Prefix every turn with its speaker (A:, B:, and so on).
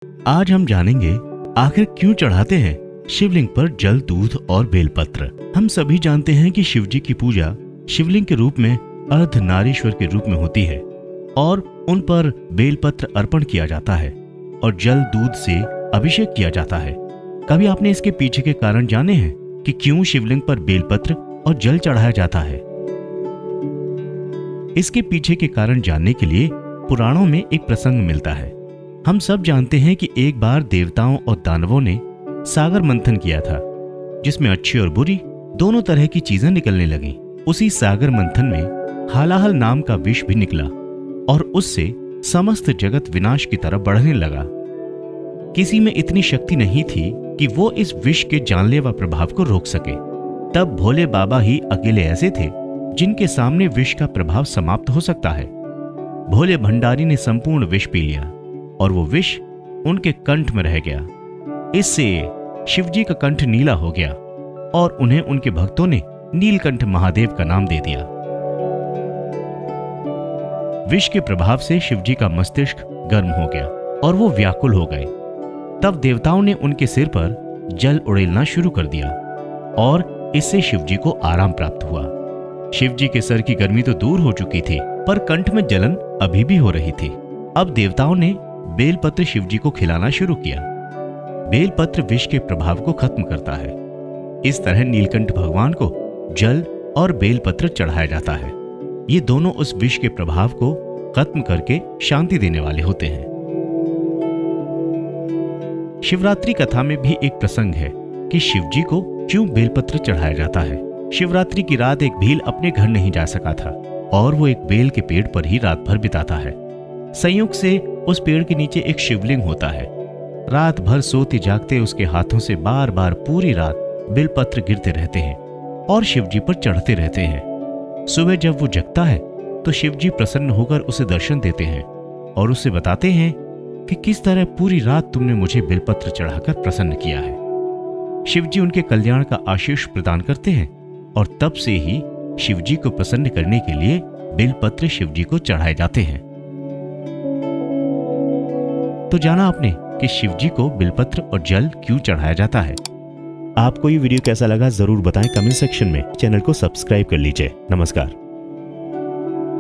A: आज हम जानेंगे आखिर क्यों चढ़ाते हैं शिवलिंग पर जल, दूध और बेलपत्र। हम सभी जानते हैं कि शिव जी की पूजा शिवलिंग के रूप में अर्धनारीश्वर के रूप में होती है और उन पर बेलपत्र अर्पण किया जाता है और जल दूध से अभिषेक किया जाता है। कभी आपने इसके पीछे के कारण जाने हैं कि क्यों शिवलिंग पर बेलपत्र और जल चढ़ाया जाता है? इसके पीछे के कारण जानने के लिए पुराणों में एक प्रसंग मिलता है। हम सब जानते हैं कि एक बार देवताओं और दानवों ने सागर मंथन किया था, जिसमें अच्छी और बुरी दोनों तरह की चीजें निकलने लगीं। उसी सागर मंथन में हालाहल नाम का विष भी निकला और उससे समस्त जगत विनाश की तरफ बढ़ने लगा। किसी में इतनी शक्ति नहीं थी कि वो इस विष के जानलेवा प्रभाव को रोक सके। तब भोले बाबा ही अकेले ऐसे थे जिनके सामने विष का प्रभाव समाप्त हो सकता है। भोले भंडारी ने संपूर्ण विष पी लिया और वो विष उनके कंठ में रह गया। इससे शिवजी का कंठ नीला हो गया और उन्हें उनके भक्तों ने नीलकंठ महादेव का नाम दे दिया। विष के प्रभाव से शिवजी का मस्तिष्क गर्म हो गया और वो व्याकुल हो गए। तब देवताओं ने उनके सिर पर जल उड़ेलना शुरू कर दिया और इससे शिवजी को आराम प्राप्त हुआ। शिवजी के सर की गर्मी तो दूर हो चुकी थी, पर कंठ में जलन अभी भी हो रही थी। अब देवताओं ने बेलपत्र शिवजी को खिलाना शुरू किया। बेलपत्र विष के प्रभाव को खत्म करता है। इस तरह नीलकंठ भगवान को जल और बेलपत्र चढ़ाया जाता है। ये दोनों उस विष के प्रभाव को खत्म करके शांति देने वाले होते हैं। शिवरात्रि कथा में भी एक प्रसंग है कि शिवजी को क्यों बेलपत्र चढ़ाया जाता है। शिवरात्रि की रात एक भील अपने घर नहीं जा सका था और वो एक बेल के पेड़ पर ही रात भर बिताता है। संयोग से उस पेड़ के नीचे एक शिवलिंग होता है। रात भर सोते जागते उसके हाथों से बार बार पूरी रात बेलपत्र गिरते रहते हैं और शिवजी पर चढ़ते रहते हैं। सुबह जब वो जगता है तो शिवजी प्रसन्न होकर उसे दर्शन देते हैं और उसे बताते हैं कि किस तरह पूरी रात तुमने मुझे बेलपत्र चढ़ाकर प्रसन्न किया है। शिवजी उनके कल्याण का आशीष प्रदान करते हैं और तब से ही शिवजी को प्रसन्न करने के लिए बेलपत्र शिवजी को चढ़ाए जाते हैं। तो जाना आपने कि शिवजी को बेलपत्र और जल क्यों चढ़ाया जाता है। आपको ये वीडियो कैसा लगा जरूर बताएं कमेंट सेक्शन में। चैनल को सब्सक्राइब कर लीजिए। नमस्कार।